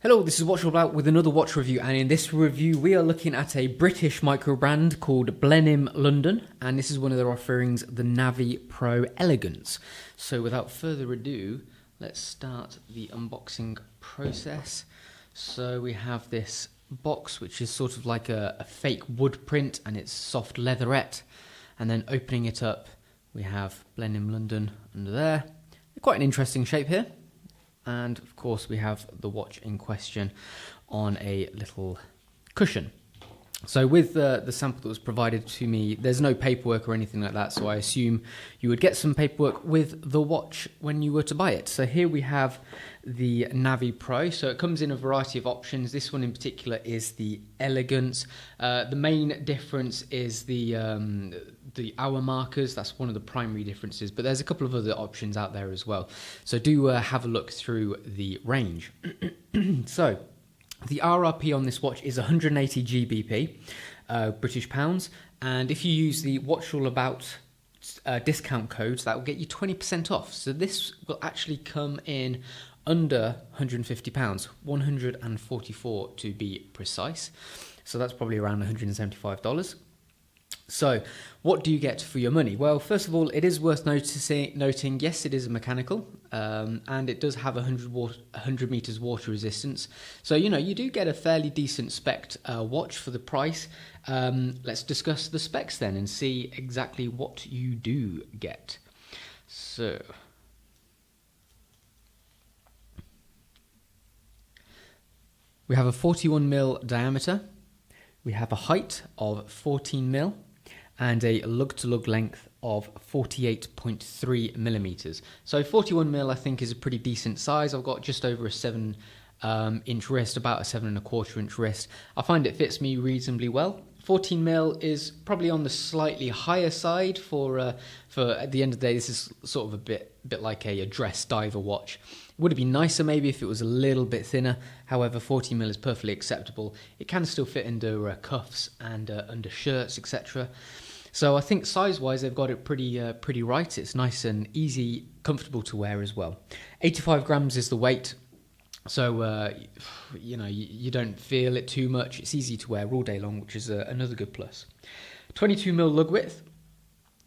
Hello, this is Watch All About with another watch review, and in this review we are looking at a British micro brand called Blenheim London, and this is one of their offerings, the Navi Pro Elegance. So without further ado, let's start the unboxing process. So we have this box which is sort of like a fake wood print, and it's soft leatherette, and then opening it up we have Blenheim London under there. Quite an interesting shape here. And of course we have the watch in question on a little cushion. So with the sample that was provided to me, there's no paperwork or anything like that, so I assume you would get some paperwork with the watch when you were to buy it. So here we have the Navi Pro. So it comes in a variety of options. This one in particular is the Elegance. The main difference is the hour markers. That's one of the primary differences, but there's a couple of other options out there as well. So do have a look through the range. So the RRP on this watch is 180 GBP, British pounds, and if you use the Watch All About discount codes, that will get you 20% off. So this will actually come in under £150, 144 to be precise. So that's probably around $175. So what do you get for your money? Well, first of all, it is worth noting, yes, it is a mechanical, and it does have 100 meters water resistance. So, you know, you do get a fairly decent spec'd watch for the price. Let's discuss the specs then and see exactly what you do get. So we have a 41mm diameter. We have a height of 14mm. And a lug-to-lug length of 48.3 millimeters. So 41mm I think is a pretty decent size. I've got just over a 7 inch wrist, about a 7¼ inch wrist. I find it fits me reasonably well. 14mm is probably on the slightly higher side for at the end of the day. This is sort of a bit like a dress diver watch. Would it be nicer maybe if it was a little bit thinner? However, 14mm is perfectly acceptable. It can still fit under cuffs and under shirts, etc. So I think size-wise they've got it pretty right. It's nice and easy, comfortable to wear as well. 85 grams is the weight, so you know, you don't feel it too much. It's easy to wear all day long, which is another good plus. 22mm lug width.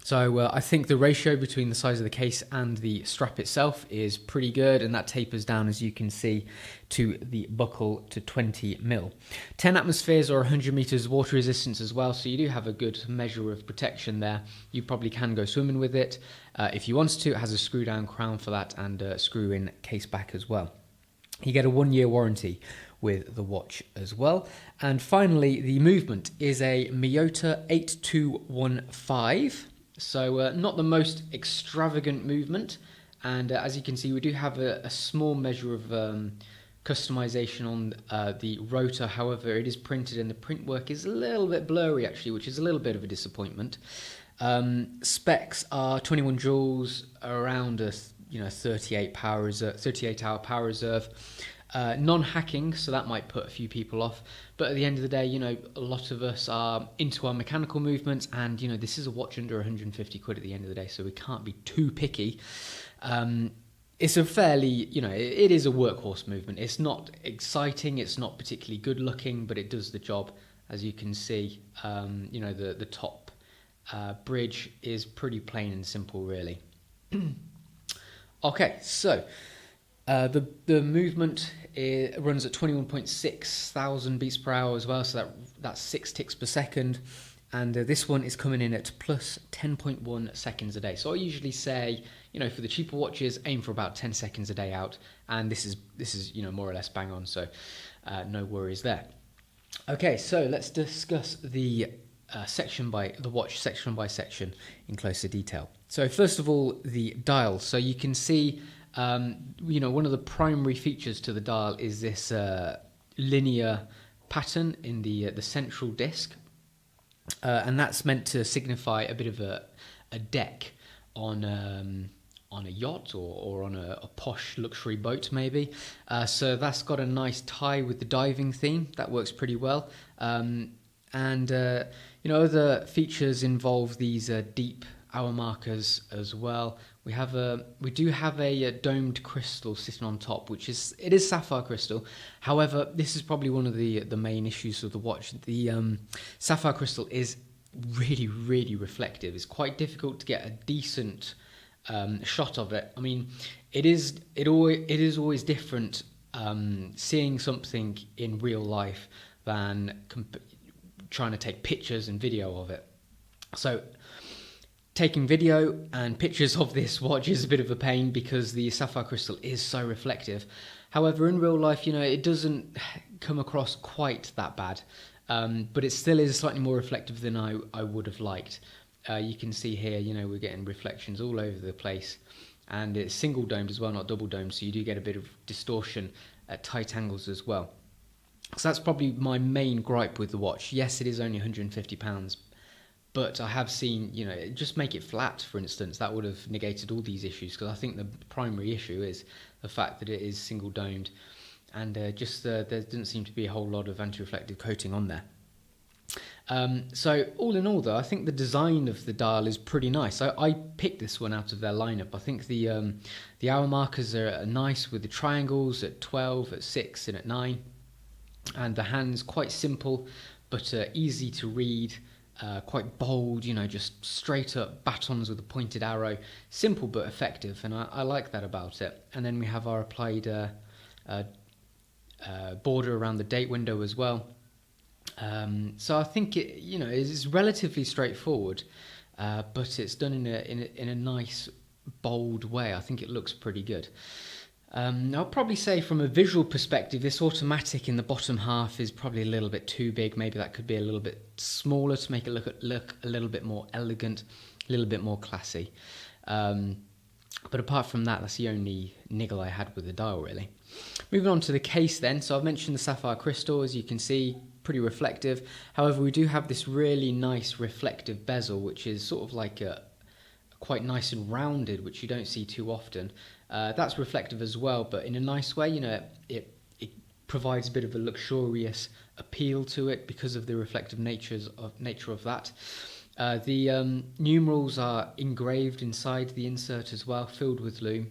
So I think the ratio between the size of the case and the strap itself is pretty good, and that tapers down, as you can see, to the buckle to 20mm. 10 atmospheres or 100 meters water resistance as well, so you do have a good measure of protection there. You probably can go swimming with it if you wanted to. It has a screw down crown for that and a screw in case back as well. You get a 1-year warranty with the watch as well. And finally, the movement is a Miyota 8215. So not the most extravagant movement, and as you can see we do have a small measure of customization on the rotor. However, it is printed and the print work is a little bit blurry actually, which is a little bit of a disappointment. Specs are 21 joules, around a 38 hour power reserve. Non-hacking, so that might put a few people off, but at the end of the day, you know, a lot of us are into our mechanical movements, and you know, this is a watch under 150 quid at the end of the day, so we can't be too picky. It's a fairly, you know, it is a workhorse movement. It's not exciting, it's not particularly good looking, but it does the job. As you can see, you know, the top bridge is pretty plain and simple really. Okay, so the movement runs at 21.6 thousand beats per hour as well, so that's 6 ticks per second, and this one is coming in at plus 10.1 seconds a day. So I usually say, you know, for the cheaper watches, aim for about 10 seconds a day out, and this is you know, more or less bang on, so no worries there. Okay, so let's discuss the watch section by section in closer detail. So first of all, the dial. So you can see, you know, one of the primary features to the dial is this linear pattern in the central disc, and that's meant to signify a bit of a deck on a yacht or on a posh luxury boat maybe. So that's got a nice tie with the diving theme. That works pretty well. And you know, other features involve these deep hour markers as well. We do have a domed crystal sitting on top, which is sapphire crystal. However, this is probably one of the main issues of the watch. The sapphire crystal is really reflective. It's quite difficult to get a decent shot of it. I mean, it is always different seeing something in real life than trying to take pictures and video of it. So taking video and pictures of this watch is a bit of a pain because the sapphire crystal is so reflective. However, in real life, it doesn't come across quite that bad, but it still is slightly more reflective than I would have liked. You can see here, we're getting reflections all over the place, and it's single domed as well, not double domed, so you do get a bit of distortion at tight angles as well. So that's probably my main gripe with the watch. Yes, it is only £150, but I have seen, just make it flat, for instance. That would have negated all these issues, because I think the primary issue is the fact that it is single domed, and there doesn't seem to be a whole lot of anti-reflective coating on there. So all in all, though, I think the design of the dial is pretty nice. I picked this one out of their lineup. I think the hour markers are nice with the triangles at 12, at 6 and at 9, and the hands quite simple but easy to read, quite bold, just straight up batons with a pointed arrow. Simple but effective, and I like that about it. And then we have our applied border around the date window as well. So I think it is relatively straightforward, but it's done in a nice bold way. I think it looks pretty good. I'll probably say from a visual perspective, this automatic in the bottom half is probably a little bit too big. Maybe that could be a little bit smaller to make it look a little bit more elegant, a little bit more classy. But apart from that, that's the only niggle I had with the dial, really. Moving on to the case then. So I've mentioned the sapphire crystal, as you can see, pretty reflective. However, we do have this really nice reflective bezel, which is sort of like quite nice and rounded, which you don't see too often. That's reflective as well, but in a nice way. It provides a bit of a luxurious appeal to it because of the reflective nature of that. The numerals are engraved inside the insert as well, filled with lume.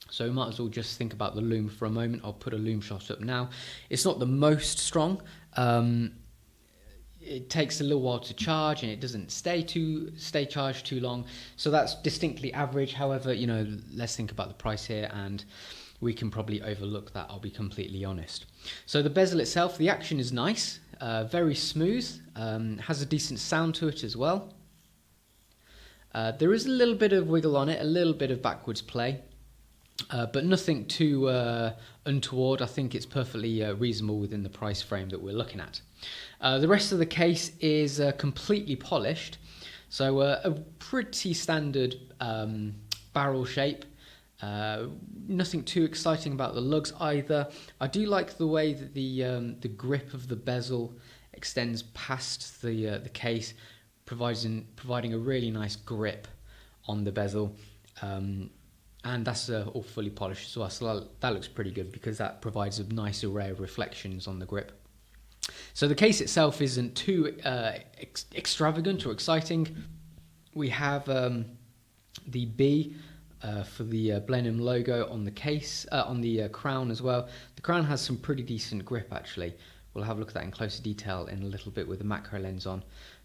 So might as well just think about the lume for a moment. I'll put a lume shot up now. It's not the most strong. It takes a little while to charge, and it doesn't stay charged too long. So that's distinctly average. However, let's think about the price here, and we can probably overlook that, I'll be completely honest. So the bezel itself, the action is nice, very smooth, has a decent sound to it as well. There is a little bit of wiggle on it, a little bit of backwards play, but nothing too untoward. I think it's perfectly reasonable within the price frame that we're looking at. The rest of the case is completely polished, so a pretty standard barrel shape. Nothing too exciting about the lugs either. I do like the way that the grip of the bezel extends past the case, providing a really nice grip on the bezel. And that's all fully polished as well, so that looks pretty good because that provides a nice array of reflections on the grip. So the case itself isn't too extravagant or exciting. We have the B for the Blenheim logo on the case, on the crown as well. The crown has some pretty decent grip actually. We'll have a look at that in closer detail in a little bit with the macro lens on.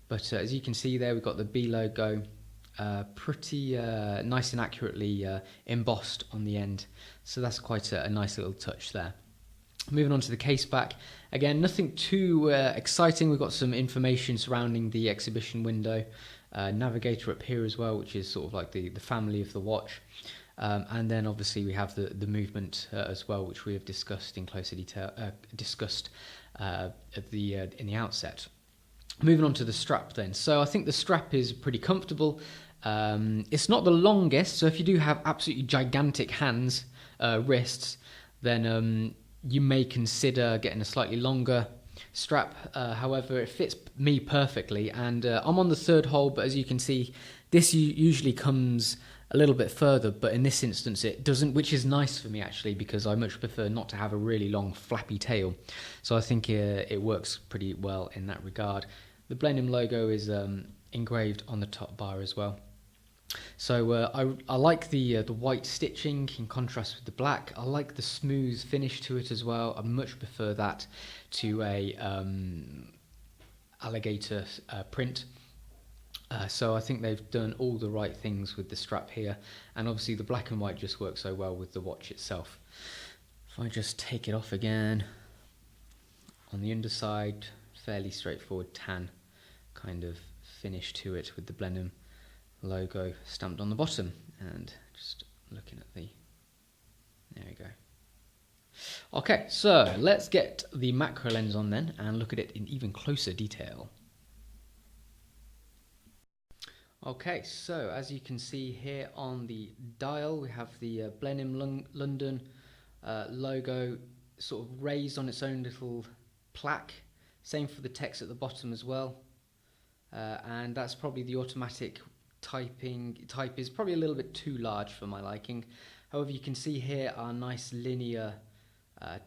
But as you can see there, we've got the B logo. Pretty nice and accurately embossed on the end, so that's quite a nice little touch there. Moving on to the case back, again nothing too exciting. We've got some information surrounding the exhibition window, navigator up here as well, which is sort of like the family of the watch, and then obviously we have the movement as well, which we have discussed in closer detail, in the outset. Moving on to the strap then. So I think the strap is pretty comfortable. It's not the longest, so if you do have absolutely gigantic hands, wrists, then you may consider getting a slightly longer strap. However, it fits me perfectly, and I'm on the third hole, but as you can see, this usually comes a little bit further, but in this instance it doesn't, which is nice for me actually, because I much prefer not to have a really long flappy tail. So I think it works pretty well in that regard. The Blenheim logo is engraved on the top bar as well. So I like the white stitching in contrast with the black. I like the smooth finish to it as well. I much prefer that to a alligator print. So I think they've done all the right things with the strap here, and obviously the black and white just works so well with the watch itself. If I just take it off again, on the underside, fairly straightforward tan kind of finish to it with the Blenheim logo stamped on the bottom, and just looking at the, there we go. Okay, so let's get the macro lens on then and look at it in even closer detail. Okay, so as you can see here on the dial, we have the Blenheim London logo sort of raised on its own little plaque. Same for the text at the bottom as well, and that's probably the automatic type is probably a little bit too large for my liking. However, you can see here our nice linear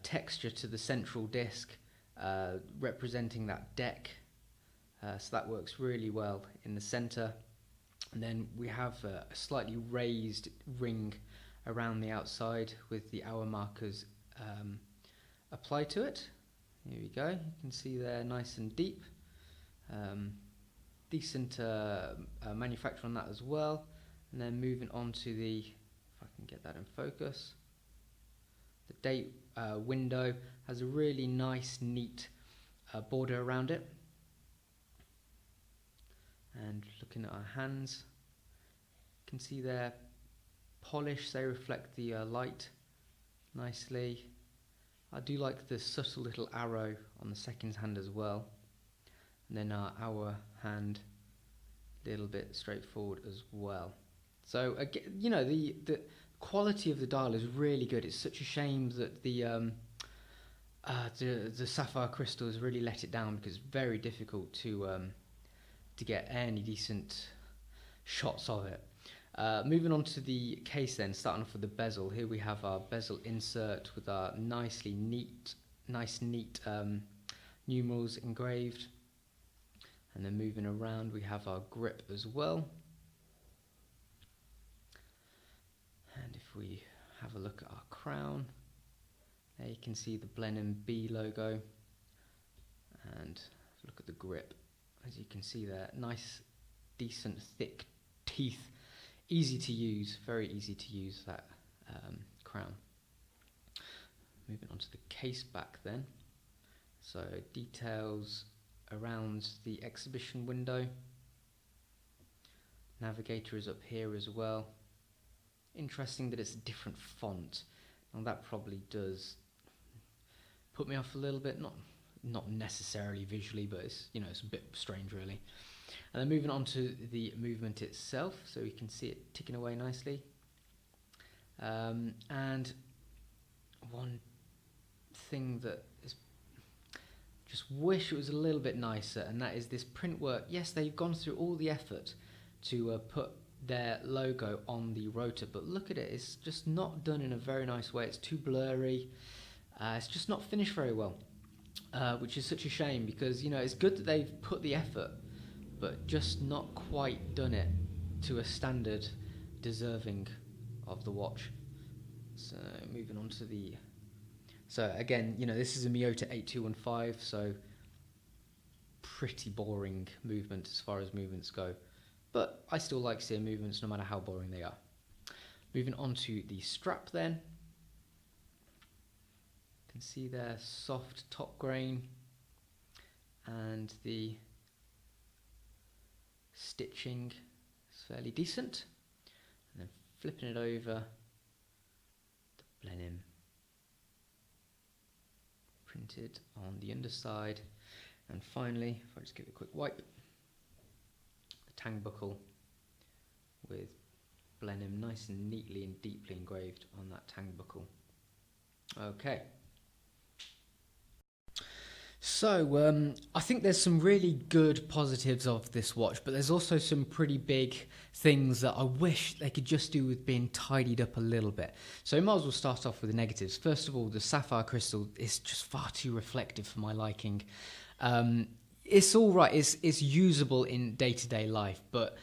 texture to the central disc, representing that deck, so that works really well in the center. And then we have a slightly raised ring around the outside with the hour markers applied to it. Here we go, you can see there nice and deep. Decent manufacture on that as well. And then moving on to the, if I can get that in focus, the date window has a really nice neat border around it. And looking at our hands, you can see they're polished, they reflect the light nicely. I do like the subtle little arrow on the second hand as well. And then our hour hand, a little bit straightforward as well. So again, you know, the quality of the dial is really good. It's such a shame that the sapphire crystal has really let it down, because it's very difficult to get any decent shots of it. Moving on to the case then, starting off with the bezel. Here we have our bezel insert with our nice neat numerals engraved. And then moving around, we have our grip as well. And if we have a look at our crown, there you can see the Blenheim B logo. And look at the grip. As you can see there, nice, decent, thick teeth. Easy to use, very easy to use, that crown. Moving on to the case back then. So details around the exhibition window. Navigator is up here as well. Interesting that it's a different font. Now that probably does put me off a little bit, not necessarily visually, but it's, you know, it's a bit strange really. And then moving on to the movement itself, so we can see it ticking away nicely. And one thing that is, just wish it was a little bit nicer, and that is this print work. Yes, they've gone through all the effort to put their logo on the rotor, but look at it, it's just not done in a very nice way. It's too blurry. It's just not finished very well, which is such a shame, because, you know, it's good that they've put the effort, but just not quite done it to a standard deserving of the watch. So moving on to the, so again, you know, this is a Miyota 8215, so pretty boring movement as far as movements go, but I still like seeing movements no matter how boring they are. Moving on to the strap then. You can see there, soft top grain, and the stitching is fairly decent. And then flipping it over, the Blenheim printed on the underside. And finally, if I just give it a quick wipe, the tang buckle with Blenheim nice and neatly and deeply engraved on that tang buckle. Okay. So I think there's some really good positives of this watch, but there's also some pretty big things that I wish they could just do with being tidied up a little bit. So we might as well start off with the negatives. First of all, the sapphire crystal is just far too reflective for my liking. It's all right, it's usable in day-to-day life, but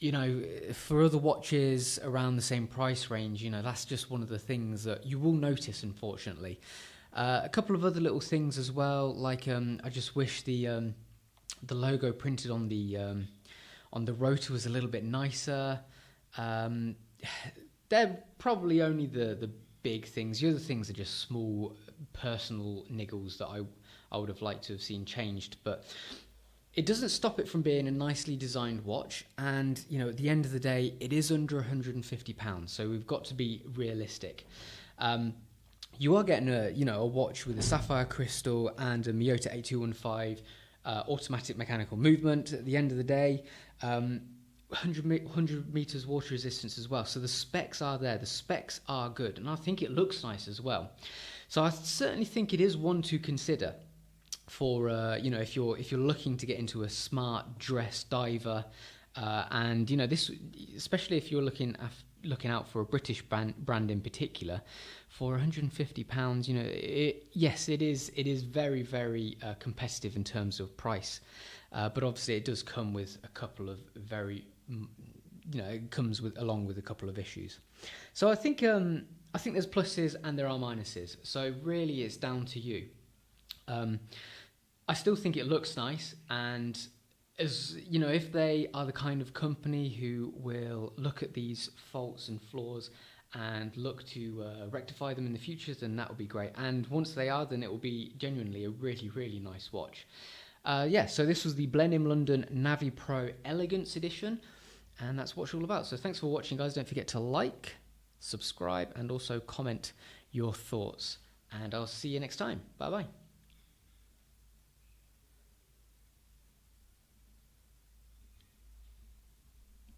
you know, for other watches around the same price range, you know, that's just one of the things that you will notice, unfortunately. A couple of other little things as well, like I just wish the logo printed on the rotor was a little bit nicer. They're probably only the big things. The other things are just small personal niggles that I would have liked to have seen changed, but it doesn't stop it from being a nicely designed watch. And you know, at the end of the day, it is under £150, so we've got to be realistic. You are getting a watch with a sapphire crystal and a Miyota 8215 automatic mechanical movement. At the end of the day, 100 meters water resistance as well. So the specs are there. The specs are good, and I think it looks nice as well. So I certainly think it is one to consider for if you're looking to get into a smart dress diver, and you know this, especially if you're looking out for a British brand in particular, for £150, you know, yes, it is very, very competitive in terms of price, but obviously it does come with a couple of it comes along with a couple of issues. So I think there's pluses and there are minuses. So really, it's down to you. I still think it looks nice, and as you know, if they are the kind of company who will look at these faults and flaws and look to rectify them in the future, then that will be great. And once they are, then it will be genuinely a really, really nice watch. So this was the Blenheim London Navi Pro Elegance Edition, and that's what it's all about. So thanks for watching, guys. Don't forget to like, subscribe, and also comment your thoughts. And I'll see you next time. Bye-bye.